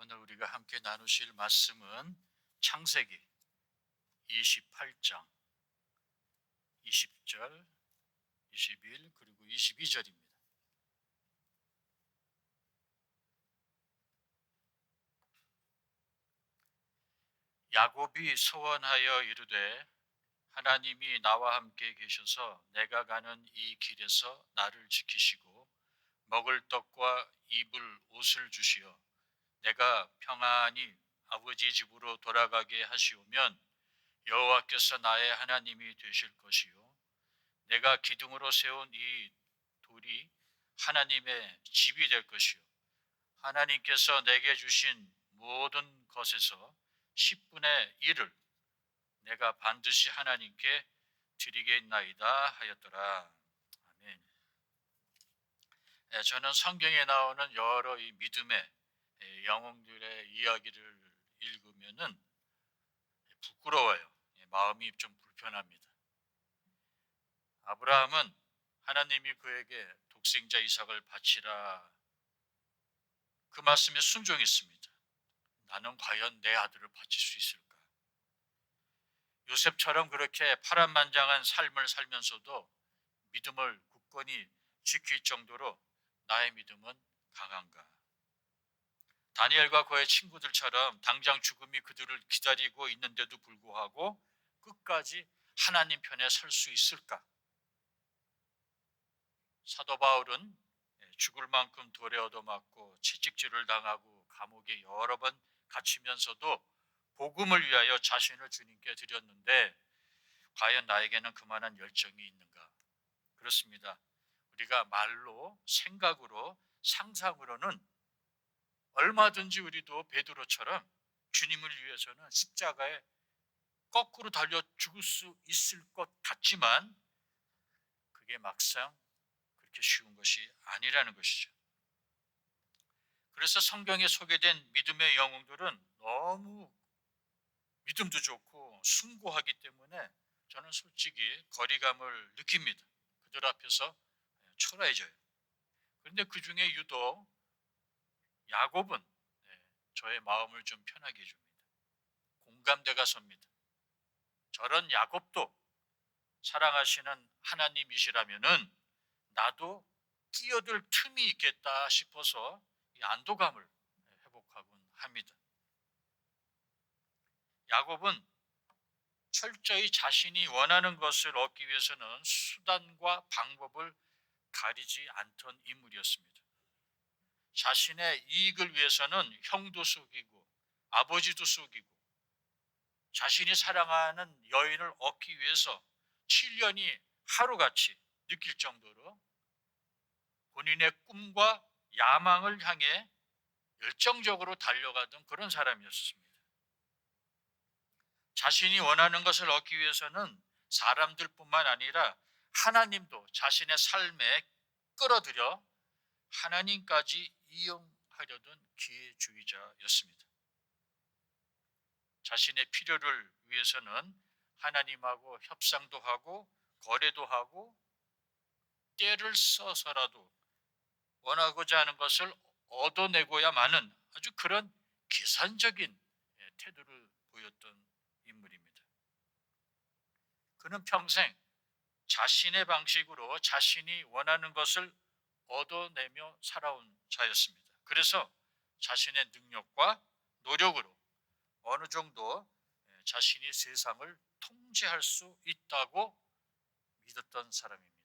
오늘 우리가 함께 나누실 말씀은 창세기 28장 20절, 21 그리고 22절입니다. 야곱이 소원하여 이르되 하나님이 나와 함께 계셔서 내가 가는 이 길에서 나를 지키시고 먹을 떡과 입을 옷을 주시어 내가 평안히 아버지 집으로 돌아가게 하시오면 여호와께서 나의 하나님이 되실 것이요 내가 기둥으로 세운 이 돌이 하나님의 집이 될 것이요 하나님께서 내게 주신 모든 것에서 10분의 1을 내가 반드시 하나님께 드리겠나이다 하였더라. 아멘. 저는 성경에 나오는 여러 이 믿음의 영웅들의 이야기를 읽으면은 부끄러워요. 마음이 좀 불편합니다. 아브라함은 하나님이 그에게 독생자 이삭을 바치라 그 말씀에 순종했습니다. 나는 과연 내 아들을 바칠 수 있을까? 요셉처럼 그렇게 파란만장한 삶을 살면서도 믿음을 굳건히 지킬 정도로 나의 믿음은 강한가? 다니엘과 그의 친구들처럼 당장 죽음이 그들을 기다리고 있는데도 불구하고 끝까지 하나님 편에 설 수 있을까? 사도 바울은 죽을 만큼 돌에 얻어맞고 채찍질을 당하고 감옥에 여러 번 갇히면서도 복음을 위하여 자신을 주님께 드렸는데 과연 나에게는 그만한 열정이 있는가? 그렇습니다. 우리가 말로, 생각으로, 상상으로는 얼마든지 우리도 베드로처럼 주님을 위해서는 십자가에 거꾸로 달려 죽을 수 있을 것 같지만 그게 막상 그렇게 쉬운 것이 아니라는 것이죠. 그래서 성경에 소개된 믿음의 영웅들은 너무 믿음도 좋고 숭고하기 때문에 저는 솔직히 거리감을 느낍니다. 그들 앞에서 초라해져요. 그런데 그 중에 유독 야곱은 저의 마음을 좀 편하게 해줍니다. 공감대가 섭니다. 저런 야곱도 사랑하시는 하나님이시라면은 나도 끼어들 틈이 있겠다 싶어서 이 안도감을 회복하곤 합니다. 야곱은 철저히 자신이 원하는 것을 얻기 위해서는 수단과 방법을 가리지 않던 인물이었습니다. 자신의 이익을 위해서는 형도 속이고 아버지도 속이고 자신이 사랑하는 여인을 얻기 위해서 7년이 하루같이 느낄 정도로 본인의 꿈과 야망을 향해 열정적으로 달려가던 그런 사람이었습니다. 자신이 원하는 것을 얻기 위해서는 사람들뿐만 아니라 하나님도 자신의 삶에 끌어들여 하나님까지 이용하려던 기회주의자였습니다. 자신의 필요를 위해서는 하나님하고 협상도 하고 거래도 하고 때를 써서라도 원하고자 하는 것을 얻어내고야만은 아주 그런 계산적인 태도를 보였던 인물입니다. 그는 평생 자신의 방식으로 자신이 원하는 것을 얻어내며 살아온 자였습니다. 그래서 자신의 능력과 노력으로 어느 정도 자신이 세상을 통제할 수 있다고 믿었던 사람입니다.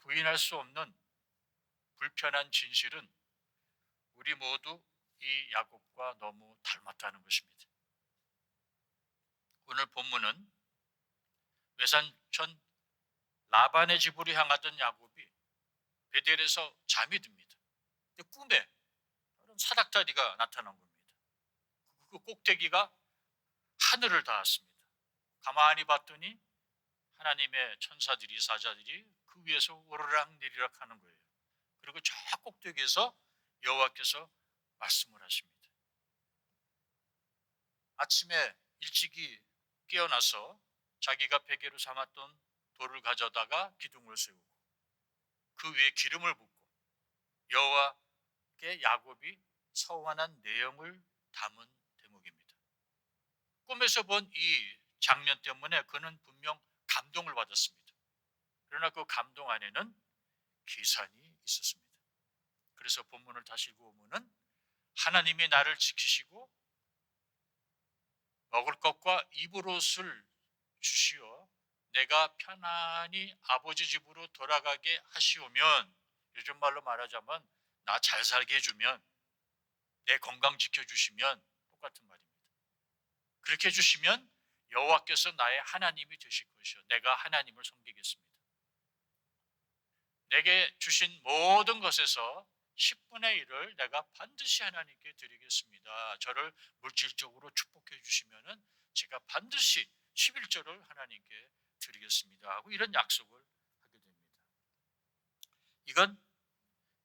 부인할 수 없는 불편한 진실은 우리 모두 이 야곱과 너무 닮았다는 것입니다. 오늘 본문은 외삼촌 라반의 집으로 향하던 야곱이 베델에서 잠이 듭니다. 근데 꿈에 사닥다리가 나타난 겁니다. 그 꼭대기가 하늘을 닿았습니다. 가만히 봤더니 하나님의 천사들이 사자들이 그 위에서 오르락 내리락 하는 거예요. 그리고 저 꼭대기에서 여호와께서 말씀을 하십니다. 아침에 일찍이 깨어나서 자기가 베개로 삼았던 돌을 가져다가 기둥을 세우고 그 위에 기름을 붓고 여호와 게 야곱이 서원한 내용을 담은 대목입니다. 꿈에서 본 이 장면 때문에 그는 분명 감동을 받았습니다. 그러나 그 감동 안에는 계산이 있었습니다. 그래서 본문을 다시 읽어보면 하나님이 나를 지키시고 먹을 것과 입을 옷을 주시어 내가 편안히 아버지 집으로 돌아가게 하시오면, 요즘 말로 말하자면 나 잘 살게 해주면, 내 건강 지켜주시면, 똑같은 말입니다. 그렇게 해주시면 여호와께서 나의 하나님이 되실 것이요 내가 하나님을 섬기겠습니다. 내게 주신 모든 것에서 10분의 1을 내가 반드시 하나님께 드리겠습니다. 저를 물질적으로 축복해 주시면 제가 반드시 11조를 하나님께 드리겠습니다 하고 이런 약속을 하게 됩니다. 이건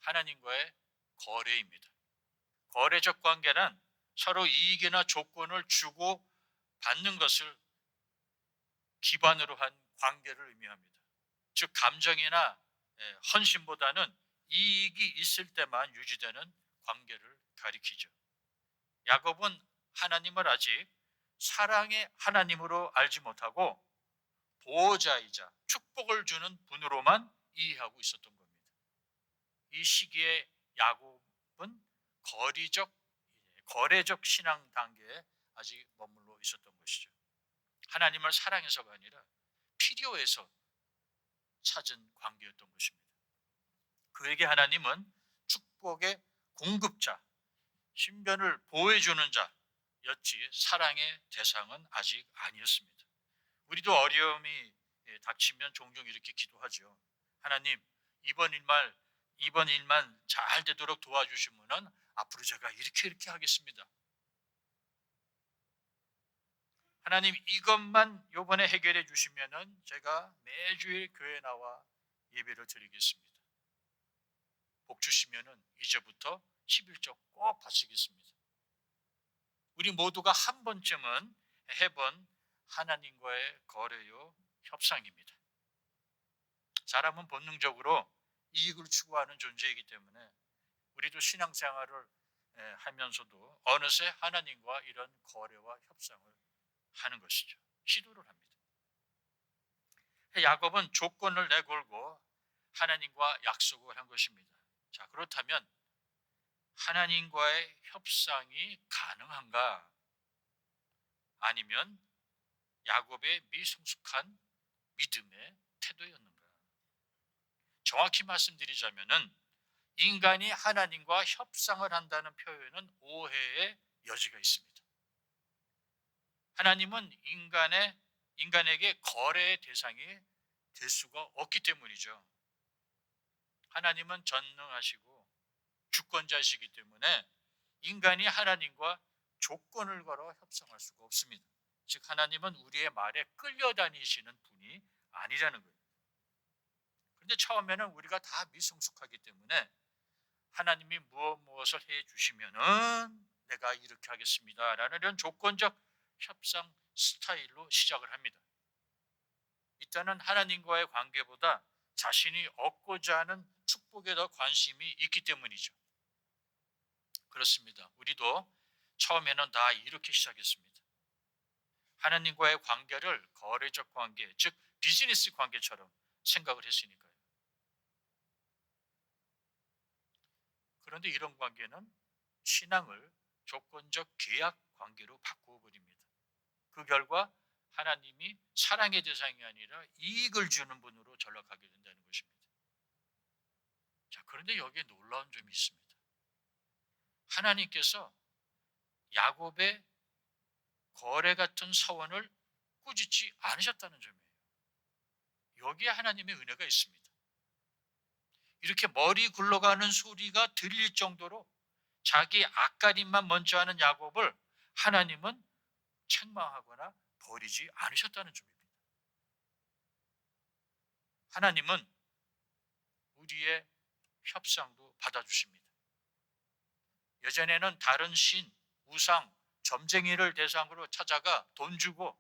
하나님과의 거래입니다. 거래적 관계는 서로 이익이나 조건을 주고 받는 것을 기반으로 한 관계를 의미합니다. 즉 감정이나 헌신보다는 이익이 있을 때만 유지되는 관계를 가리키죠. 야곱은 하나님을 아직 사랑의 하나님으로 알지 못하고 보호자이자 축복을 주는 분으로만 이해하고 있었던 겁니다. 이 시기에 야곱은 거래적 신앙 단계에 아직 머물러 있었던 것이죠. 하나님을 사랑해서가 아니라 필요해서 찾은 관계였던 것입니다. 그에게 하나님은 축복의 공급자, 신변을 보호해주는 자였지 사랑의 대상은 아직 아니었습니다. 우리도 어려움이 닥치면 종종 이렇게 기도하죠. 하나님, 이번 일만 잘 되도록 도와주시면 앞으로 제가 이렇게 하겠습니다. 하나님, 이것만 이번에 해결해 주시면 제가 매주일 교회 나와 예배를 드리겠습니다. 복 주시면은 이제부터 11조 꼭 바치겠습니다. 우리 모두가 한 번쯤은 해본 하나님과의 거래요 협상입니다. 사람은 본능적으로 이익을 추구하는 존재이기 때문에 우리도 신앙생활을 하면서도 어느새 하나님과 이런 거래와 협상을 하는 것이죠. 시도를 합니다. 야곱은 조건을 내걸고 하나님과 약속을 한 것입니다. 자, 그렇다면 하나님과의 협상이 가능한가? 아니면 야곱의 미성숙한 믿음의 태도였는가? 정확히 말씀드리자면은 인간이 하나님과 협상을 한다는 표현은 오해의 여지가 있습니다. 하나님은 인간에게 거래의 대상이 될 수가 없기 때문이죠. 하나님은 전능하시고 주권자이시기 때문에 인간이 하나님과 조건을 걸어 협상할 수가 없습니다. 즉 하나님은 우리의 말에 끌려다니시는 분이 아니라는 거예요. 그런데 처음에는 우리가 다 미성숙하기 때문에 하나님이 무엇을 해 주시면은 내가 이렇게 하겠습니다 라는 이런 조건적 협상 스타일로 시작을 합니다. 이때는 하나님과의 관계보다 자신이 얻고자 하는 축복에 더 관심이 있기 때문이죠. 그렇습니다. 우리도 처음에는 다 이렇게 시작했습니다. 하나님과의 관계를 거래적 관계, 즉 비즈니스 관계처럼 생각을 했으니까요. 그런데 이런 관계는 신앙을 조건적 계약 관계로 바꾸어 버립니다. 그 결과 하나님이 사랑의 대상이 아니라 이익을 주는 분으로 전락하게 된다는 것입니다. 자, 그런데 여기에 놀라운 점이 있습니다. 하나님께서 야곱의 거래 같은 서원을 꾸짖지 않으셨다는 점이에요. 여기에 하나님의 은혜가 있습니다. 이렇게 머리 굴러가는 소리가 들릴 정도로 자기 앞가림만 먼저 하는 야곱을 하나님은 책망하거나 버리지 않으셨다는 점입니다. 하나님은 우리의 협상도 받아주십니다. 예전에는 다른 신, 우상, 점쟁이를 대상으로 찾아가 돈 주고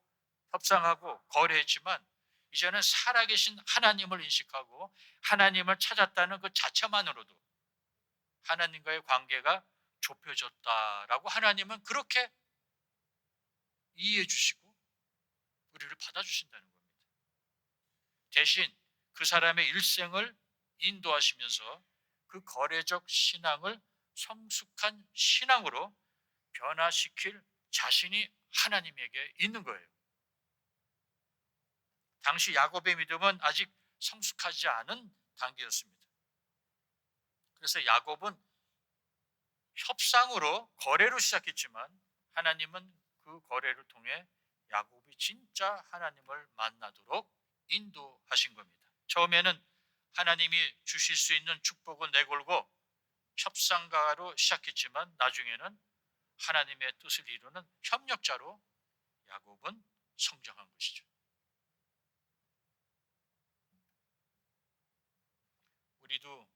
협상하고 거래했지만 이제는 살아계신 하나님을 인식하고 하나님을 찾았다는 그 자체만으로도 하나님과의 관계가 좁혀졌다라고 하나님은 그렇게 이해해 주시고 우리를 받아주신다는 겁니다. 대신 그 사람의 일생을 인도하시면서 그 거래적 신앙을 성숙한 신앙으로 변화시킬 자신이 하나님에게 있는 거예요. 당시 야곱의 믿음은 아직 성숙하지 않은 단계였습니다. 그래서 야곱은 협상으로 거래로 시작했지만 하나님은 그 거래를 통해 야곱이 진짜 하나님을 만나도록 인도하신 겁니다. 처음에는 하나님이 주실 수 있는 축복을 내걸고 협상가로 시작했지만 나중에는 하나님의 뜻을 이루는 협력자로 야곱은 성장한 것이죠. 우리도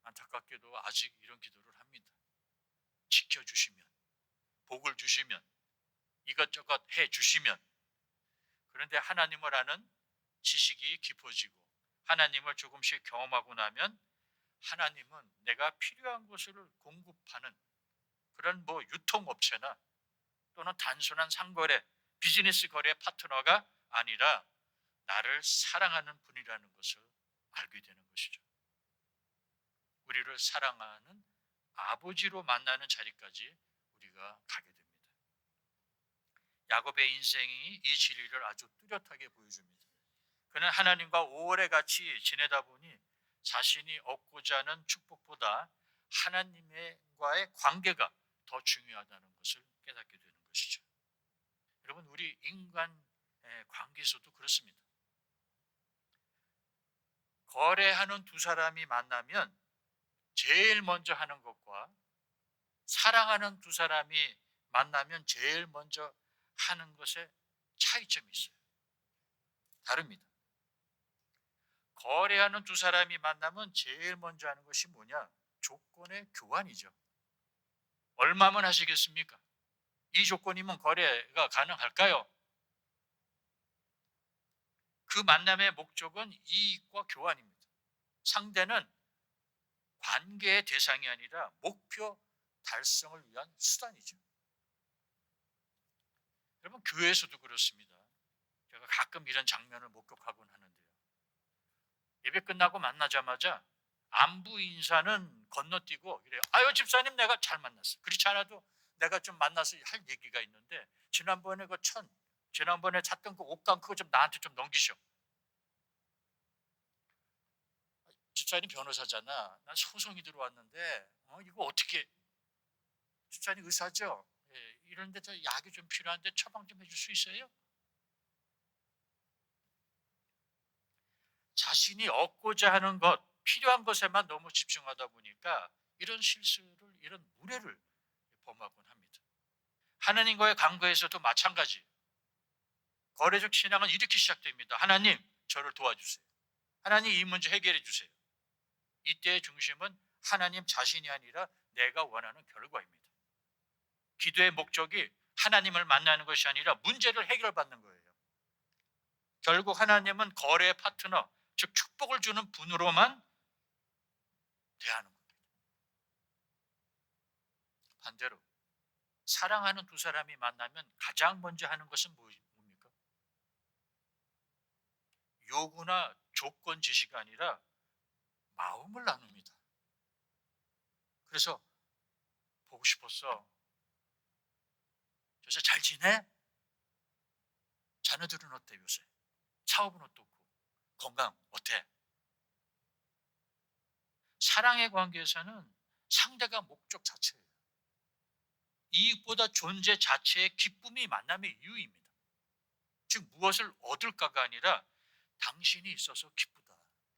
안타깝게도 아직 이런 기도를 합니다. 지켜주시면, 복을 주시면, 이것저것 해주시면. 그런데 하나님을 아는 지식이 깊어지고 하나님을 조금씩 경험하고 나면 하나님은 내가 필요한 것을 공급하는 그런 유통업체나 또는 단순한 상거래, 비즈니스 거래 파트너가 아니라 나를 사랑하는 분이라는 것을 알게 되는 것이죠. 우리를 사랑하는 아버지로 만나는 자리까지 우리가 가게 됩니다. 야곱의 인생이 이 진리를 아주 뚜렷하게 보여줍니다. 그는 하나님과 오래 같이 지내다 보니 자신이 얻고자 하는 축복보다 하나님과의 관계가 더 중요하다는 것을 깨닫게 되는 것이죠. 여러분, 우리 인간의 관계에서도 그렇습니다. 거래하는 두 사람이 만나면 제일 먼저 하는 것과 사랑하는 두 사람이 만나면 제일 먼저 하는 것에 차이점이 있어요. 다릅니다. 거래하는 두 사람이 만나면 제일 먼저 하는 것이 뭐냐? 조건의 교환이죠. 얼마면 하시겠습니까? 이 조건이면 거래가 가능할까요? 그 만남의 목적은 이익과 교환입니다. 상대는 관계의 대상이 아니라 목표 달성을 위한 수단이죠. 여러분, 교회에서도 그렇습니다. 제가 가끔 이런 장면을 목격하곤 하는데요. 예배 끝나고 만나자마자 안부 인사는 건너뛰고 이래요. 아유, 집사님, 내가 잘 만났어. 그렇지 않아도 내가 좀 만나서 할 얘기가 있는데 지난번에 잤던 그 옷감 그거 좀 나한테 좀 넘기셔. 집사님 변호사잖아. 난 소송이 들어왔는데 이거 어떻게? 집사님 의사죠? 예, 이런데 약이 좀 필요한데 처방 좀 해줄 수 있어요? 자신이 얻고자 하는 것, 필요한 것에만 너무 집중하다 보니까 이런 실수를, 이런 무례를 범하곤 합니다. 하나님과의 관계에서도 마찬가지. 거래적 신앙은 이렇게 시작됩니다. 하나님, 저를 도와주세요. 하나님, 이 문제 해결해 주세요. 이때의 중심은 하나님 자신이 아니라 내가 원하는 결과입니다. 기도의 목적이 하나님을 만나는 것이 아니라 문제를 해결받는 거예요. 결국 하나님은 거래 파트너, 즉 축복을 주는 분으로만 대하는 겁니다. 반대로 사랑하는 두 사람이 만나면 가장 먼저 하는 것은 뭡니까? 요구나 조건 지시가 아니라 마음을 나눕니다. 그래서 보고 싶었어. 요새 잘 지내? 자녀들은 어때 요새? 사업은 어떻고? 건강 어때? 사랑의 관계에서는 상대가 목적 자체예요. 이익보다 존재 자체의 기쁨이 만남의 이유입니다. 즉 무엇을 얻을까가 아니라 당신이 있어서 기쁘다.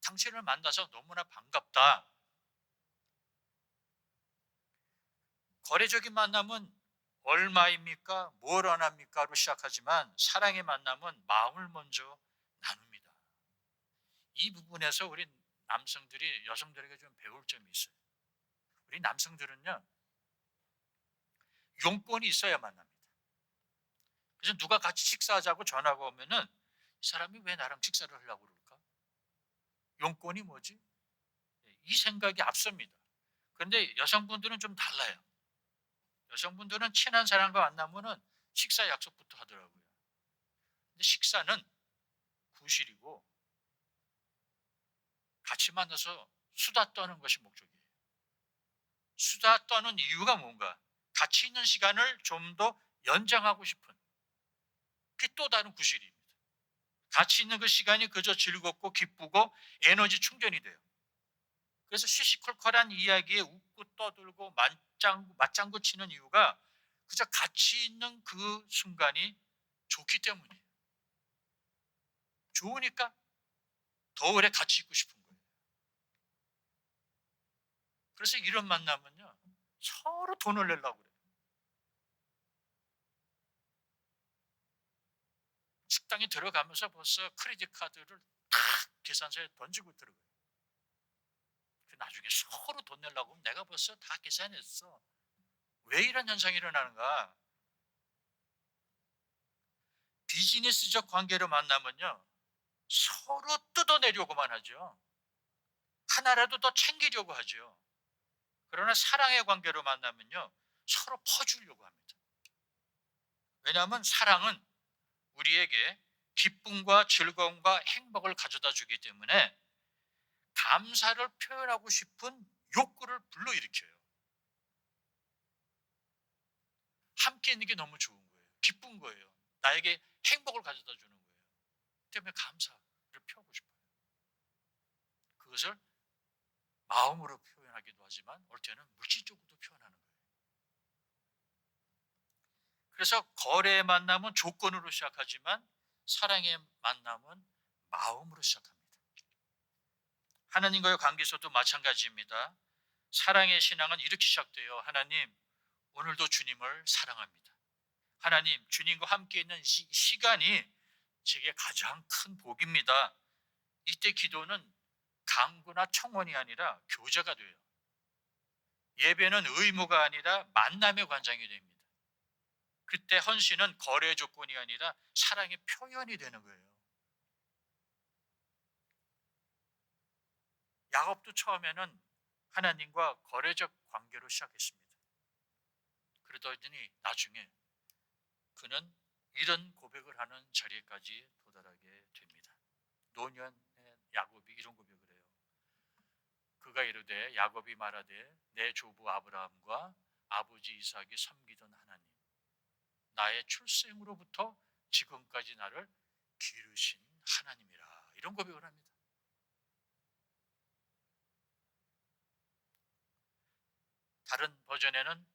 당신을 만나서 너무나 반갑다. 거래적인 만남은 얼마입니까? 뭘 원합니까?로 시작하지만 사랑의 만남은 마음을 먼저 나눕니다. 이 부분에서 우리 남성들이 여성들에게 좀 배울 점이 있어요. 우리 남성들은요, 용건이 있어야 만납니다. 그래서 누가 같이 식사하자고 전화가 오면은 이 사람이 왜 나랑 식사를 하려고 그럴까? 용건이 뭐지? 이 생각이 앞섭니다. 그런데 여성분들은 좀 달라요. 여성분들은 친한 사람과 만나면은 식사 약속부터 하더라고요. 근데 식사는 부실이고 같이 만나서 수다 떠는 것이 목적이에요. 수다 떠는 이유가 뭔가? 같이 있는 시간을 좀 더 연장하고 싶은, 그게 또 다른 구실입니다. 같이 있는 그 시간이 그저 즐겁고 기쁘고 에너지 충전이 돼요. 그래서 시시콜콜한 이야기에 웃고 떠들고 맞장구 치는 이유가 그저 같이 있는 그 순간이 좋기 때문이에요. 좋으니까 더 오래 같이 있고 싶은 거예요. 그래서 이런 만나면요, 서로 돈을 내려고 그래요. 식당에 들어가면서 벌써 크레딧 카드를 탁 계산서에 던지고 들어가요. 나중에 서로 돈 내려고 하면 내가 벌써 다 계산했어. 왜 이런 현상이 일어나는가? 비즈니스적 관계로 만나면요, 서로 뜯어내려고만 하죠. 하나라도 더 챙기려고 하죠. 그러나 사랑의 관계로 만나면요, 서로 퍼주려고 합니다. 왜냐하면 사랑은 우리에게 기쁨과 즐거움과 행복을 가져다 주기 때문에 감사를 표현하고 싶은 욕구를 불러일으켜요. 함께 있는 게 너무 좋은 거예요. 기쁜 거예요. 나에게 행복을 가져다 주는 거예요. 때문에 감사를 표하고 싶어요. 그것을 마음으로 표현하기도 하지만 올 때는 물질적으로도 표현하는 거예요. 그래서 거래의 만남은 조건으로 시작하지만 사랑의 만남은 마음으로 시작합니다. 하나님과의 관계에서도 마찬가지입니다. 사랑의 신앙은 이렇게 시작돼요. 하나님, 오늘도 주님을 사랑합니다. 하나님, 주님과 함께 있는 시간이 제게 가장 큰 복입니다. 이때 기도는 강구나 청원이 아니라 교제가 돼요. 예배는 의무가 아니라 만남의 관장이 됩니다. 그때 헌신은 거래 조건이 아니라 사랑의 표현이 되는 거예요. 야곱도 처음에는 하나님과 거래적 관계로 시작했습니다. 그러더니 나중에 그는 이런 고백을 하는 자리까지 도달하게 됩니다. 노년의 야곱이 이런 고백을 해요. 그가 이르되, 야곱이 말하되 내 조부 아브라함과 아버지 이삭이 섬기던 하나님, 나의 출생으로부터 지금까지 나를 기르신 하나님이라, 이런 고백을 합니다. 다른 버전에는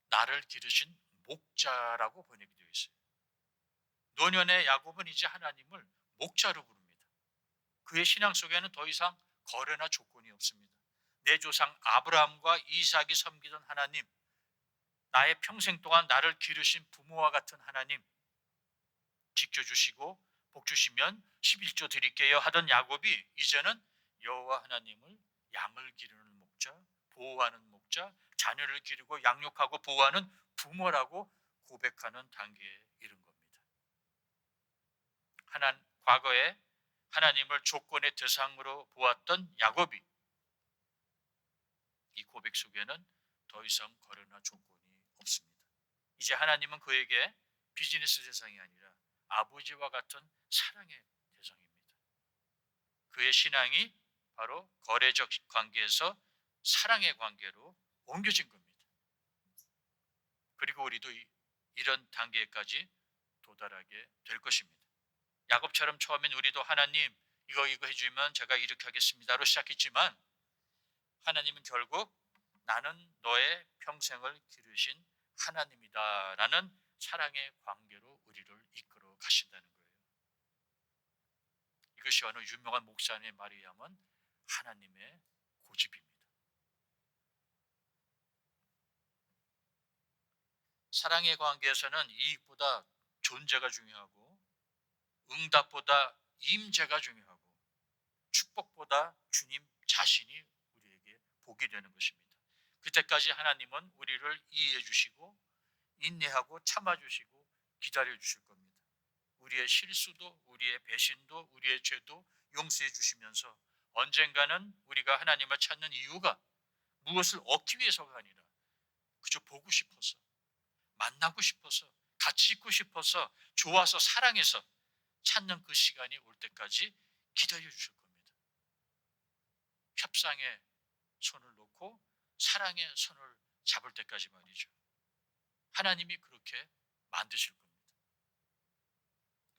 나를 기르신 목자라고 번역이 되어 있어요. 노년의 야곱은 이제 하나님을 목자로 부릅니다. 그의 신앙 속에는 더 이상 거래나 조건이 없습니다. 내 조상 아브라함과 이삭이 섬기던 하나님, 나의 평생 동안 나를 기르신 부모와 같은 하나님, 지켜주시고 복 주시면 11조 드릴게요 하던 야곱이 이제는 여호와 하나님을 양을 기르는 목자, 보호하는 목자, 자녀를 기르고 양육하고 보호하는 부모라고 고백하는 단계에 이른 겁니다. 과거에 하나님을 조건의 대상으로 보았던 야곱이 이 고백 속에는 더 이상 거래나 조건이 없습니다. 이제 하나님은 그에게 비즈니스 대상이 아니라 아버지와 같은 사랑의 대상입니다. 그의 신앙이 바로 거래적 관계에서 사랑의 관계로 옮겨진 겁니다. 그리고 우리도 이런 단계까지 도달하게 될 것입니다. 야곱처럼 처음엔 우리도 하나님 이거 해주면 제가 이렇게 하겠습니다로 시작했지만 하나님은 결국 나는 너의 평생을 기르신 하나님이다라는 사랑의 관계로 우리를 이끌어 가신다는 거예요. 이것이 어느 유명한 목사님의 말에 의하면 하나님의 고집입니다. 사랑의 관계에서는 이익보다 존재가 중요하고 응답보다 임재가 중요하고 축복보다 주님 자신이 우리에게 복이 되는 것입니다. 그때까지 하나님은 우리를 이해해 주시고 인내하고 참아 주시고 기다려 주실 겁니다. 우리의 실수도 우리의 배신도 우리의 죄도 용서해 주시면서 언젠가는 우리가 하나님을 찾는 이유가 무엇을 얻기 위해서가 아니라 그저 보고 싶어서, 만나고 싶어서, 같이 있고 싶어서, 좋아서, 사랑해서 찾는 그 시간이 올 때까지 기다려 주실 겁니다. 협상에 손을 놓고 사랑의 손을 잡을 때까지 말이죠. 하나님이 그렇게 만드실 겁니다.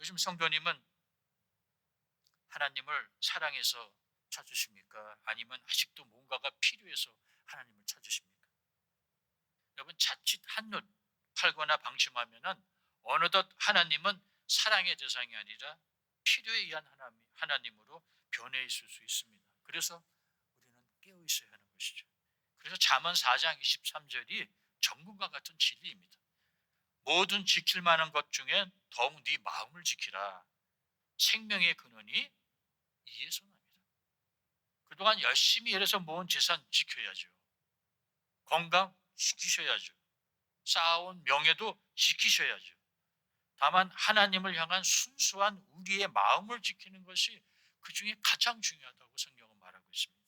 요즘 성도님은 하나님을 사랑해서 찾으십니까? 아니면 아직도 뭔가가 필요해서 하나님을 찾으십니까? 여러분, 자칫 한눈 팔거나 방심하면은 어느덧 하나님은 사랑의 대상이 아니라 필요에 의한 하나님으로 변해 있을 수 있습니다. 그래서 우리는 깨어 있어야 하는 것이죠. 그래서 잠언 4장 23절이 정금과 같은 진리입니다. 모든 지킬 만한 것 중에 더욱 네 마음을 지키라. 생명의 근원이 이에서 납니다. 그동안 열심히 일해서 모은 재산 지켜야죠. 건강 지키셔야죠. 쌓아온 명예도 지키셔야죠. 다만 하나님을 향한 순수한 우리의 마음을 지키는 것이 그 중에 가장 중요하다고 성경은 말하고 있습니다.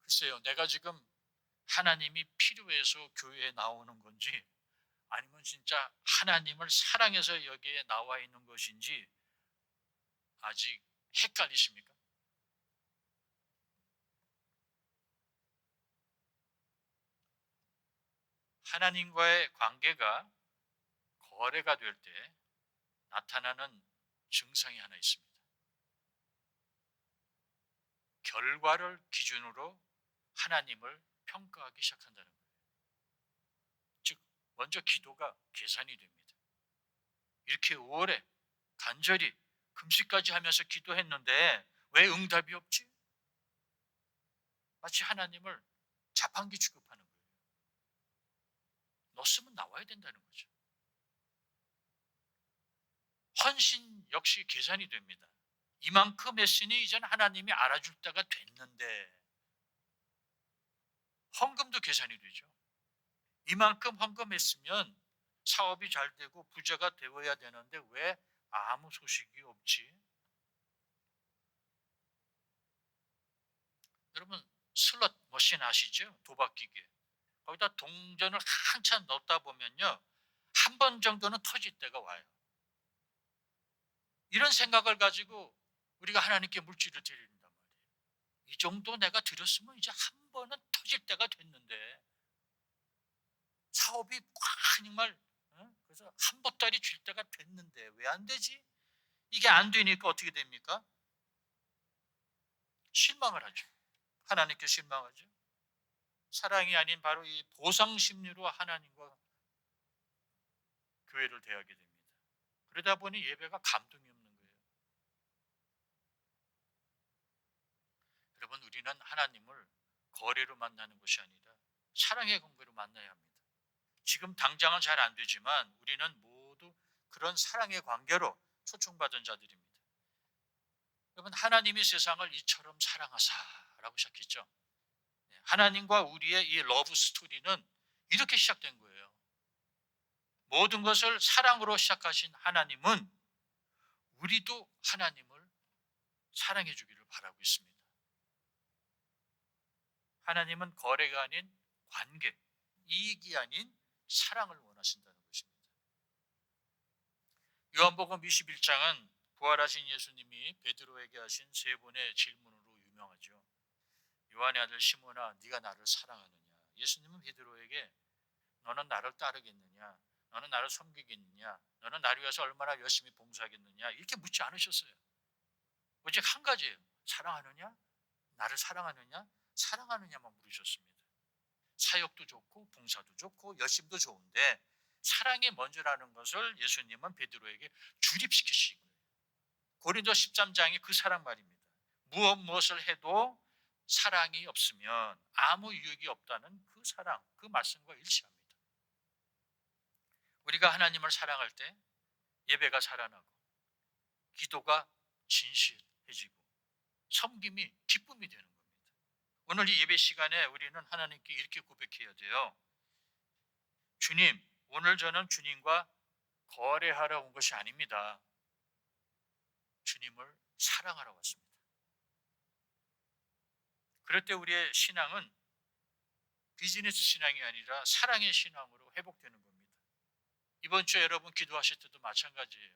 글쎄요, 내가 지금 하나님이 필요해서 교회에 나오는 건지 아니면 진짜 하나님을 사랑해서 여기에 나와 있는 것인지 아직 헷갈리십니까? 하나님과의 관계가 거래가 될 때 나타나는 증상이 하나 있습니다. 결과를 기준으로 하나님을 평가하기 시작한다는 거예요. 즉, 먼저 기도가 계산이 됩니다. 이렇게 오래 간절히 금식까지 하면서 기도했는데 왜 응답이 없지? 마치 하나님을 자판기 취급하는 거예요. 넣었으면 나와야 된다는 거죠. 헌신 역시 계산이 됩니다. 이만큼 했으니 이제는 하나님이 알아줄 때가 됐는데 헌금도 계산이 되죠. 이만큼 헌금했으면 사업이 잘 되고 부자가 되어야 되는데 왜 아무 소식이 없지? 여러분, 슬롯 머신 아시죠? 도박기계. 거기다 동전을 한참 넣다 보면요, 한 번 정도는 터질 때가 와요. 이런 생각을 가지고 우리가 하나님께 물질을 드린단 말이에요. 이 정도 내가 드렸으면 이제 한 번은 터질 때가 됐는데 사업이 꽉 정말 그래서 한 보따리 줄 때가 됐는데 왜 안 되지? 이게 안 되니까 어떻게 됩니까? 실망을 하죠. 하나님께 실망하죠. 사랑이 아닌 바로 이 보상 심리로 하나님과 교회를 대하게 됩니다. 그러다 보니 예배가 감동이 없는 거예요. 여러분, 우리는 하나님을 거래로 만나는 것이 아니라 사랑의 관계로 만나야 합니다. 지금 당장은 잘 안 되지만 우리는 모두 그런 사랑의 관계로 초청받은 자들입니다. 여러분, 하나님이 세상을 이처럼 사랑하사라고 시작했죠. 하나님과 우리의 이 러브 스토리는 이렇게 시작된 거예요. 모든 것을 사랑으로 시작하신 하나님은 우리도 하나님을 사랑해 주기를 바라고 있습니다. 하나님은 거래가 아닌 관계, 이익이 아닌 사랑을 원하신다는 것입니다. 요한복음 21장은 부활하신 예수님이 베드로에게 하신 세 번의 질문으로 유명하죠. 요한의 아들 시몬아, 네가 나를 사랑하느냐? 예수님은 베드로에게 너는 나를 따르겠느냐? 너는 나를 섬기겠느냐? 너는 나를 위해서 얼마나 열심히 봉사하겠느냐? 이렇게 묻지 않으셨어요. 오직 한 가지예요. 사랑하느냐? 나를 사랑하느냐? 사랑하느냐만 물으셨습니다. 사역도 좋고 봉사도 좋고 열심도 좋은데 사랑이 먼저라는 것을 예수님은 베드로에게 주립시키신 거예요. 고린도 13장이 그 사랑 말입니다. 무엇을 해도 사랑이 없으면 아무 유익이 없다는 그 사랑, 그 말씀과 일치합니다. 우리가 하나님을 사랑할 때 예배가 살아나고 기도가 진실해지고 섬김이 기쁨이 되는 겁니다. 오늘 이 예배 시간에 우리는 하나님께 이렇게 고백해야 돼요. 주님, 오늘 저는 주님과 거래하러 온 것이 아닙니다. 주님을 사랑하러 왔습니다. 그럴 때 우리의 신앙은 비즈니스 신앙이 아니라 사랑의 신앙으로 회복되는 겁니다. 이번 주에 여러분 기도하실 때도 마찬가지예요.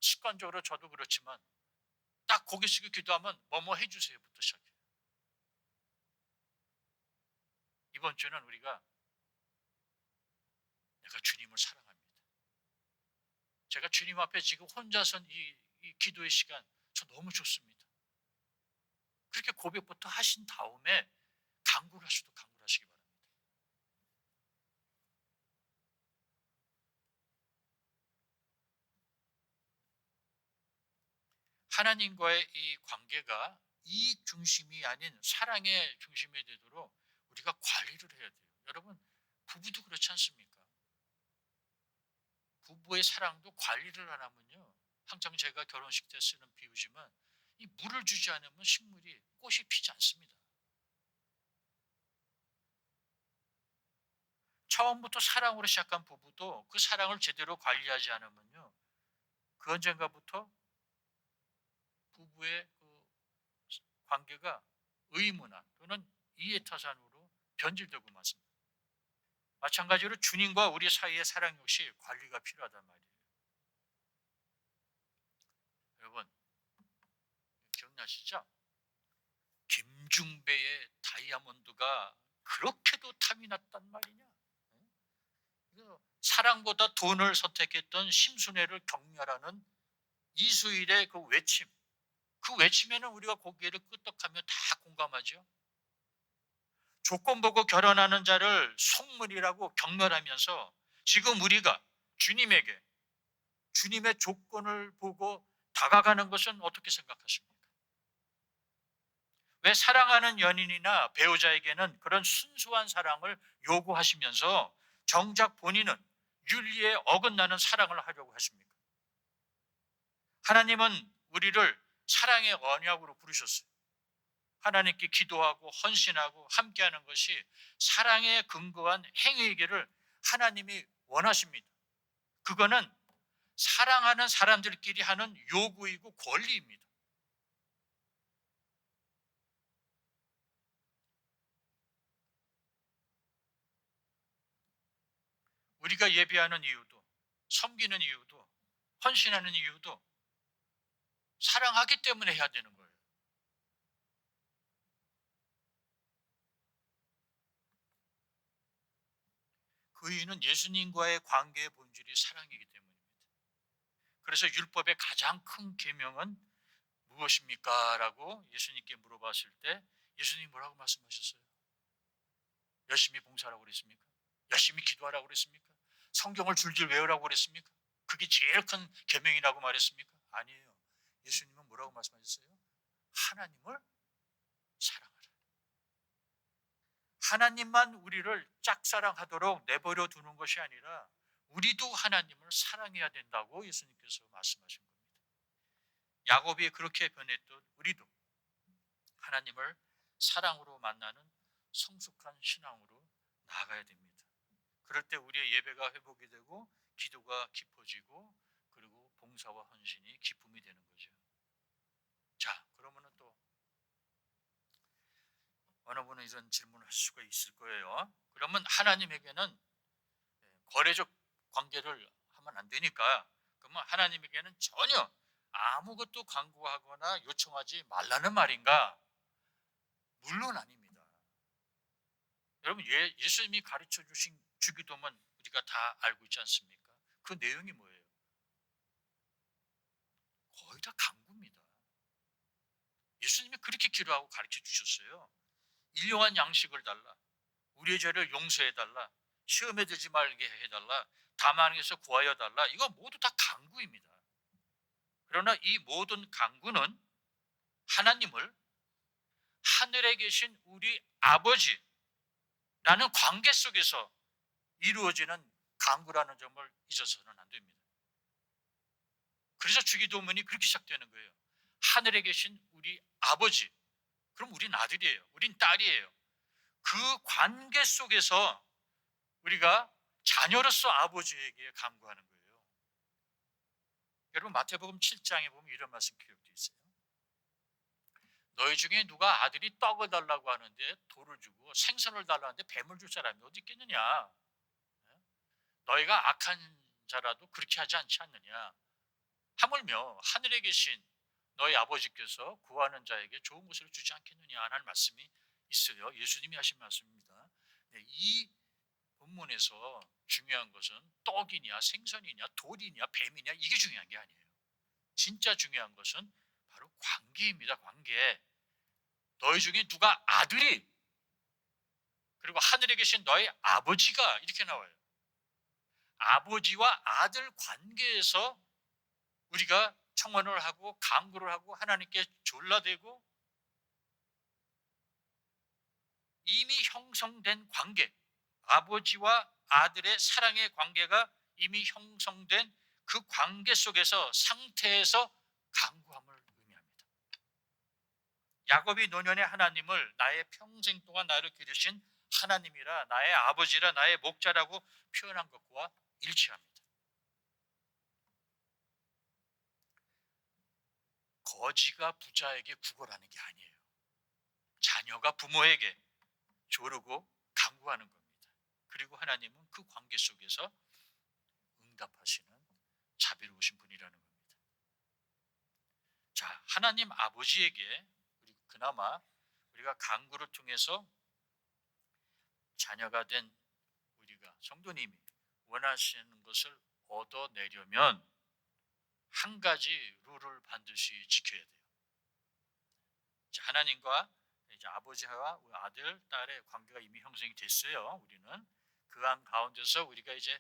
습관적으로 저도 그렇지만 딱 고개 숙이고 기도하면 뭐뭐 해주세요부터 시작해요. 이번 주는 우리가 내가 주님을 사랑합니다. 제가 주님 앞에 지금 혼자선 이 기도의 시간 저 너무 좋습니다. 그렇게 고백부터 하신 다음에 간구를 할 수도 간구를 하시기 바랍니다. 하나님과의 이 관계가 이익 중심이 아닌 사랑의 중심이 되도록 우리가 관리를 해야 돼요. 여러분, 부부도 그렇지 않습니까? 부부의 사랑도 관리를 안 하면요. 항상 제가 결혼식 때 쓰는 비유지만 이 물을 주지 않으면 식물이 꽃이 피지 않습니다. 처음부터 사랑으로 시작한 부부도 그 사랑을 제대로 관리하지 않으면요. 그 언젠가부터 부부의 그 관계가 의문화 또는 이해타산으로 변질되고 맞습니다. 마찬가지로 주님과 우리 사이의 사랑 역시 관리가 필요하단 말이에요. 여러분, 기억나시죠? 김중배의 다이아몬드가 그렇게도 탐이 났단 말이냐? 사랑보다 돈을 선택했던 심순애를 격려하는 이수일의 그 외침, 그 외침에는 우리가 고개를 끄덕하며 다 공감하죠. 조건 보고 결혼하는 자를 속물이라고 경멸하면서 지금 우리가 주님에게 주님의 조건을 보고 다가가는 것은 어떻게 생각하십니까? 왜 사랑하는 연인이나 배우자에게는 그런 순수한 사랑을 요구하시면서 정작 본인은 윤리에 어긋나는 사랑을 하려고 하십니까? 하나님은 우리를 사랑의 언약으로 부르셨어요. 하나님께 기도하고 헌신하고 함께하는 것이 사랑에 근거한 행위이기를 하나님이 원하십니다. 그거는 사랑하는 사람들끼리 하는 요구이고 권리입니다. 우리가 예배하는 이유도, 섬기는 이유도, 헌신하는 이유도 사랑하기 때문에 해야 되는 거예요. 그 이유는 예수님과의 관계의 본질이 사랑이기 때문입니다. 그래서 율법의 가장 큰 계명은 무엇입니까? 라고 예수님께 물어봤을 때 예수님이 뭐라고 말씀하셨어요? 열심히 봉사하라고 그랬습니까? 열심히 기도하라고 그랬습니까? 성경을 줄줄 외우라고 그랬습니까? 그게 제일 큰 계명이라고 말했습니까? 아니에요. 예수님은 뭐라고 말씀하셨어요? 하나님을 사랑하라. 하나님만 우리를 짝사랑하도록 내버려 두는 것이 아니라 우리도 하나님을 사랑해야 된다고 예수님께서 말씀하신 겁니다. 야곱이 그렇게 변했던 우리도 하나님을 사랑으로 만나는 성숙한 신앙으로 나아가야 됩니다. 그럴 때 우리의 예배가 회복이 되고 기도가 깊어지고 그리고 봉사와 헌신이 기쁨이 되는 거죠. 자, 그러면은 또 어느 분은 이런 질문을 하실 수가 있을 거예요. 그러면 하나님에게는 거래적 관계를 하면 안 되니까 그러면 하나님에게는 전혀 아무것도 강구하거나 요청하지 말라는 말인가? 물론 아닙니다. 여러분 예수님이 가르쳐 주신 주기도문 우리가 다 알고 있지 않습니까? 그 내용이 뭐예요? 거의 다 강구입니다. 예수님이 그렇게 기도하고 가르쳐 주셨어요. 일용한 양식을 달라. 우리의 죄를 용서해 달라. 시험에 들지 말게 해달라. 다만에서 구하여 달라. 이거 모두 다 강구입니다. 그러나 이 모든 강구는 하나님을 하늘에 계신 우리 아버지라는 관계 속에서 이루어지는 강구라는 점을 잊어서는 안 됩니다. 그래서 주기도문이 그렇게 시작되는 거예요. 하늘에 계신 우리 아버지. 그럼 우린 아들이에요. 우린 딸이에요. 그 관계 속에서 우리가 자녀로서 아버지에게 간구하는 거예요. 여러분 마태복음 7장에 보면 이런 말씀 기록되어 있어요. 너희 중에 누가 아들이 떡을 달라고 하는데 돌을 주고 생선을 달라는데 뱀을 줄 사람이 어디 있겠느냐? 너희가 악한 자라도 그렇게 하지 않지 않느냐? 하물며 하늘에 계신 너희 아버지께서 구하는 자에게 좋은 것을 주지 않겠느냐 하는 말씀이 있어요. 예수님이 하신 말씀입니다. 네, 이 본문에서 중요한 것은 떡이냐 생선이냐 돌이냐 뱀이냐 이게 중요한 게 아니에요. 진짜 중요한 것은 바로 관계입니다. 관계. 너희 중에 누가 아들이 그리고 하늘에 계신 너희 아버지가 이렇게 나와요. 아버지와 아들 관계에서 우리가 청원을 하고 간구를 하고 하나님께 졸라대고 이미 형성된 관계, 아버지와 아들의 사랑의 관계가 이미 형성된 그 관계 속에서 상태에서 간구함을 의미합니다. 야곱이 노년의 하나님을 나의 평생 동안 나를 기르신 하나님이라 나의 아버지라 나의 목자라고 표현한 것과 일치합니다. 거지가 부자에게 구걸하는 게 아니에요. 자녀가 부모에게 조르고 간구하는 겁니다. 그리고 하나님은 그 관계 속에서 응답하시는 자비로우신 분이라는 겁니다. 자, 하나님 아버지에게 그나마 우리가 간구를 통해서 자녀가 된 우리가 성도님이 원하시는 것을 얻어내려면 한 가지 룰을 반드시 지켜야 돼요. 하나님과 이제 아버지와 아들, 딸의 관계가 이미 형성이 됐어요. 우리는 그 가운데서 우리가 이제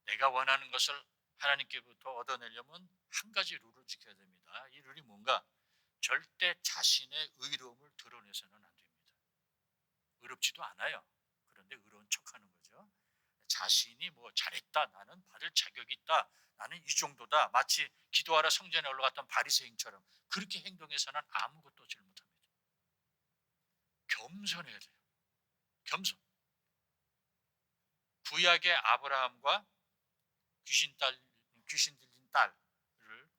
내가 원하는 것을 하나님께부터 얻어내려면 한 가지 룰을 지켜야 됩니다. 이 룰이 뭔가? 절대 자신의 의로움을 드러내서는 안 됩니다. 의롭지도 않아요. 그런데 의로운 척하는 거죠. 자신이 뭐 잘했다, 나는 받을 자격이 있다, 나는 이 정도다, 마치 기도하러 성전에 올라갔던 바리새인처럼 그렇게 행동해서는 아무것도 얻지 못합니다. 겸손해야 돼요. 겸손. 구약의 아브라함과 귀신 들린 딸을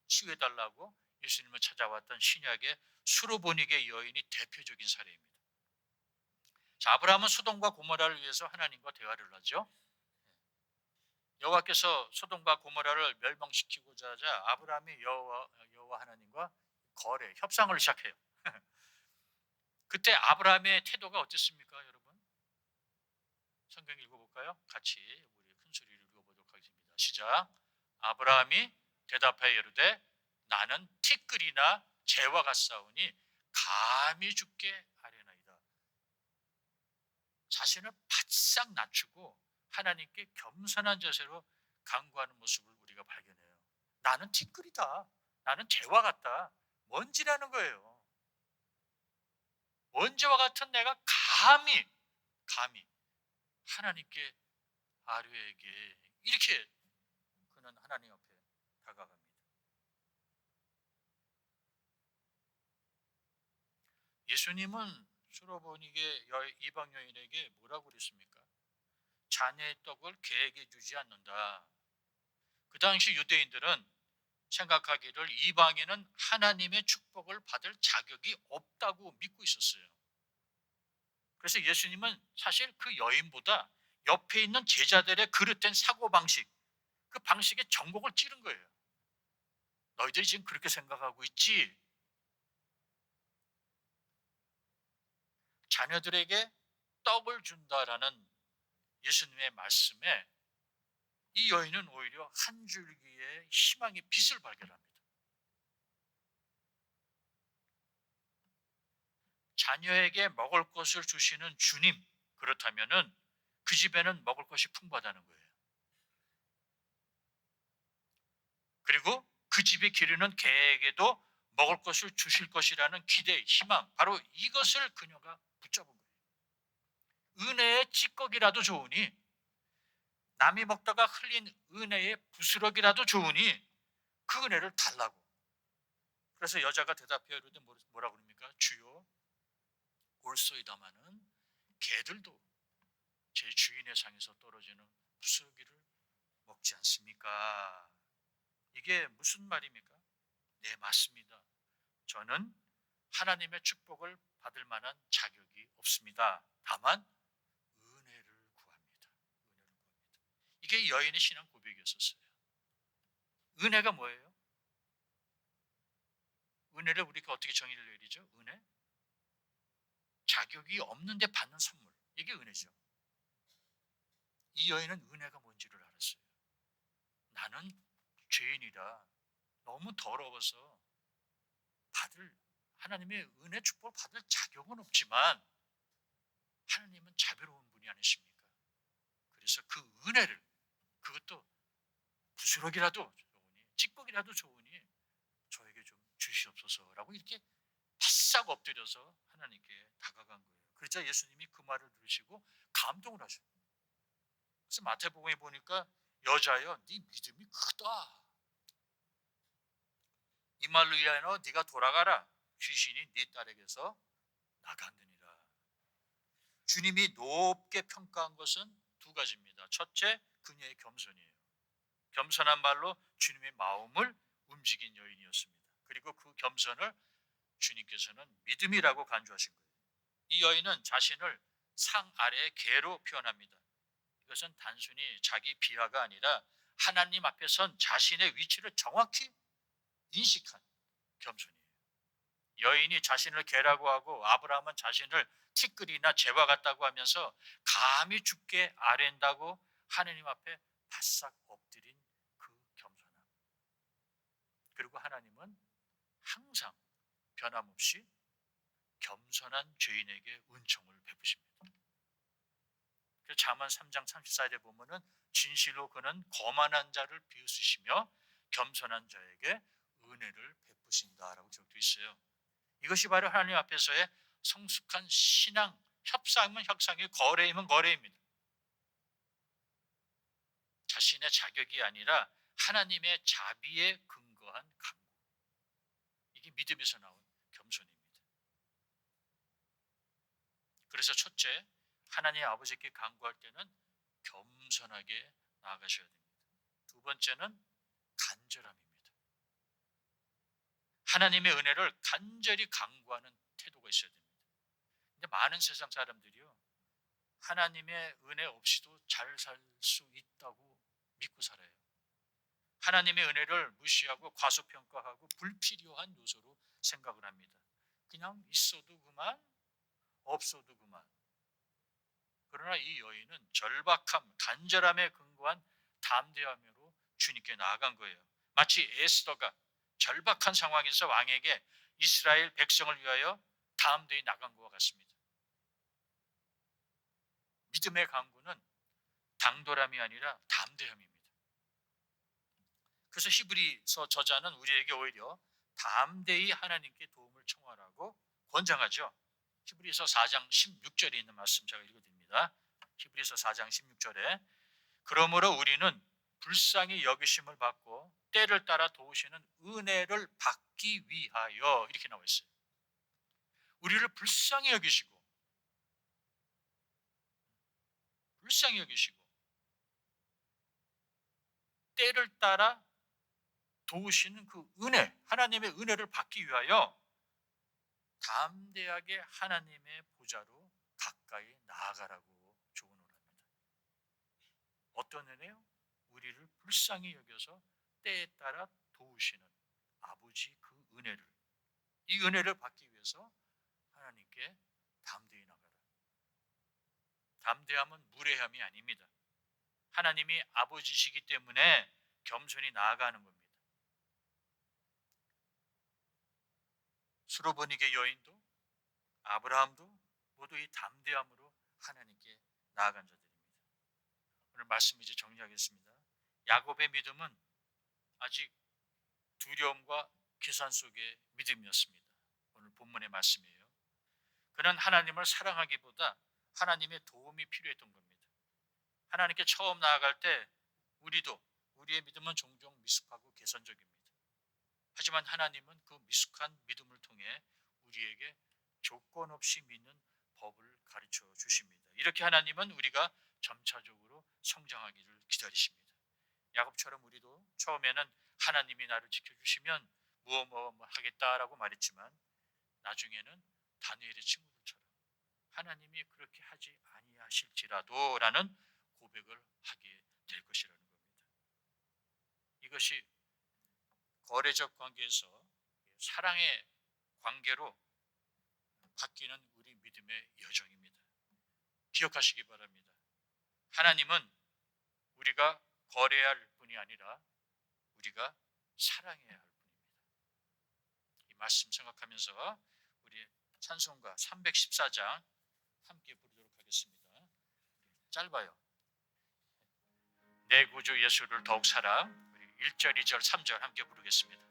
치유해달라고 예수님을 찾아왔던 신약의 수로보닉의 여인이 대표적인 사례입니다. 자, 아브라함은 소돔과 고모라를 위해서 하나님과 대화를 하죠. 여호와께서 소돔과 고모라를 멸망시키고자 하자 아브라함이 여호와 하나님과 거래, 협상을 시작해요. 그때 아브라함의 태도가 어땠습니까, 여러분? 성경 읽어볼까요? 같이 우리 큰 소리를 읽어보도록 하겠습니다. 시작. 아브라함이 대답하여 이르되 나는 티끌이나 재와 같사오니 감히 주께 아뢰나이다. 자신을 바싹 낮추고 하나님께 겸손한 자세로 간구하는 모습을 우리가 발견해요. 나는 티끌이다. 나는 재와 같다. 먼지라는 거예요. 먼지와 같은 내가 감히 하나님께 아뢰에게 이렇게 그는 하나님 앞에 다가갑니다. 예수님은 수로보닉의 이방 여인에게 뭐라고 그랬습니까? 자녀의 떡을 개에게 주지 않는다. 그 당시 유대인들은 생각하기를 이방인은 하나님의 축복을 받을 자격이 없다고 믿고 있었어요. 그래서 예수님은 사실 그 여인보다 옆에 있는 제자들의 그릇된 사고방식, 그 방식에 전곡을 찌른 거예요. 너희들이 지금 그렇게 생각하고 있지? 자녀들에게 떡을 준다라는 예수님의 말씀에 이 여인은 오히려 한 줄기의 희망의 빛을 발견합니다. 자녀에게 먹을 것을 주시는 주님, 그렇다면은 그 집에는 먹을 것이 풍부하다는 거예요. 그리고 그 집이 기르는 개에게도 먹을 것을 주실 것이라는 기대, 희망, 바로 이것을 그녀가 붙잡은 거예요. 은혜의 찌꺼기라도 좋으니, 남이 먹다가 흘린 은혜의 부스러기라도 좋으니 그 은혜를 달라고. 그래서 여자가 대답해야 이르되 뭐라고 그럽니까? 주여, 올소이다마는 개들도 제 주인의 상에서 떨어지는 부스러기를 먹지 않습니까? 이게 무슨 말입니까? 네, 맞습니다. 저는 하나님의 축복을 받을 만한 자격이 없습니다. 다만 은혜를 구합니다. 은혜를 구합니다. 이게 여인의 신앙 고백이었었어요. 은혜가 뭐예요? 은혜를 우리가 어떻게 정의를 내리죠? 은혜? 자격이 없는데 받는 선물. 이게 은혜죠. 이 여인은 은혜가 뭔지를 알았어요. 나는 죄인이라 너무 더러워서 받을 하나님의 은혜 축복을 받을 자격은 없지만 하나님은 자비로운 분이 아니십니까? 그래서 그 은혜를 그것도 부스럭이라도 좋으니 찌꺼기라도 좋으니 저에게 좀 주시옵소서라고 이렇게 바싹 엎드려서 하나님께 다가간 거예요. 그러자 예수님이 그 말을 들으시고 감동을 하셔요. 그래서 마태복음에 보니까 여자여 네 믿음이 크다. 이 말로 인하여 네가 돌아가라. 귀신이 네 딸에게서 나갔느니라. 주님이 높게 평가한 것은 두 가지입니다. 첫째, 그녀의 겸손이에요. 겸손한 말로 주님의 마음을 움직인 여인이었습니다. 그리고 그 겸손을 주님께서는 믿음이라고 간주하신 거예요. 이 여인은 자신을 상 아래의 개로 표현합니다. 이것은 단순히 자기 비하가 아니라 하나님 앞에 선 자신의 위치를 정확히 인식한 겸손이에요. 여인이 자신을 개라고 하고 아브라함은 자신을 티끌이나 재와 같다고 하면서 감히 죽게 아랜다고 하나님 앞에 바싹 엎드린 그 겸손함. 그리고 하나님은 항상 변함없이 겸손한 죄인에게 은총을 베푸십니다. 그래서 잠언 3장 34절에 보면은 진실로 그는 거만한 자를 비웃으시며 겸손한 자에게 은혜를 베푸신다라고 기록되어 있어요. 이것이 바로 하나님 앞에서의 성숙한 신앙, 협상이면 협상이, 거래이면 거래입니다. 자신의 자격이 아니라 하나님의 자비에 근거한 강구. 이게 믿음에서 나온 겸손입니다. 그래서 첫째, 하나님 아버지께 간구할 때는 겸손하게 나아가셔야 됩니다. 두 번째는 간절함입니다. 하나님의 은혜를 간절히 간구하는 태도가 있어야 됩니다. 근데 많은 세상 사람들이요, 하나님의 은혜 없이도 잘 살 수 있다고 믿고 살아요. 하나님의 은혜를 무시하고 과소평가하고 불필요한 요소로 생각을 합니다. 그냥 있어도 그만, 없어도 그만. 그러나 이 여인은 절박함, 간절함에 근거한 담대함으로 주님께 나아간 거예요. 마치 에스더가 절박한 상황에서 왕에게 이스라엘 백성을 위하여 담대히 나간 것과 같습니다. 믿음의 강구는 당돌함이 아니라 담대함입니다. 그래서 히브리서 저자는 우리에게 오히려 담대히 하나님께 도움을 청하라고 권장하죠. 히브리서 4장 16절에 있는 말씀 제가 읽어드립니다. 히브리서 4장 16절에 그러므로 우리는 불쌍히 여기심을 받고 때를 따라 도우시는 은혜를 받기 위하여 이렇게 나와 있어요. 우리를 불쌍히 여기시고 때를 따라 도우시는 그 은혜, 하나님의 은혜를 받기 위하여 담대하게 하나님의 보좌로 가까이 나아가라고 조언을 합니다. 어떤 은혜요? 우리를 불쌍히 여겨서 때에 따라 도우시는 아버지 그 은혜를, 이 은혜를 받기 위해서 하나님께 담대히 나가라. 담대함은 무례함이 아닙니다. 하나님이 아버지시기 때문에 겸손히 나아가는 겁니다. 수로보니게 여인도 아브라함도 모두 이 담대함으로 하나님께 나아간 자들입니다. 오늘 말씀 이제 정리하겠습니다. 야곱의 믿음은 아직 두려움과 계산 속의 믿음이었습니다. 오늘 본문의 말씀이에요. 그는 하나님을 사랑하기보다 하나님의 도움이 필요했던 겁니다. 하나님께 처음 나아갈 때 우리의 믿음은 종종 미숙하고 계산적입니다. 하지만 하나님은 그 미숙한 믿음을 통해 우리에게 조건 없이 믿는 법을 가르쳐 주십니다. 이렇게 하나님은 우리가 점차적으로 성장하기를 기다리십니다. 야곱처럼 우리도 처음에는 하나님이 나를 지켜주시면 뭐 하겠다라고 말했지만 나중에는 다니엘의 친구들처럼 하나님이 그렇게 하지 아니하실지라도라는 고백을 하게 될 것이라는 겁니다. 이것이 거래적 관계에서 사랑의 관계로 바뀌는 우리 믿음의 여정입니다. 기억하시기 바랍니다. 하나님은 우리가 거래할 뿐이 아니라 우리가 사랑해야 할 뿐입니다. 이 말씀 생각하면서 우리 찬송가 314장 함께 부르도록 하겠습니다. 짧아요. 내 구주 예수를 더욱 사랑. 1절, 2절, 3절 함께 부르겠습니다.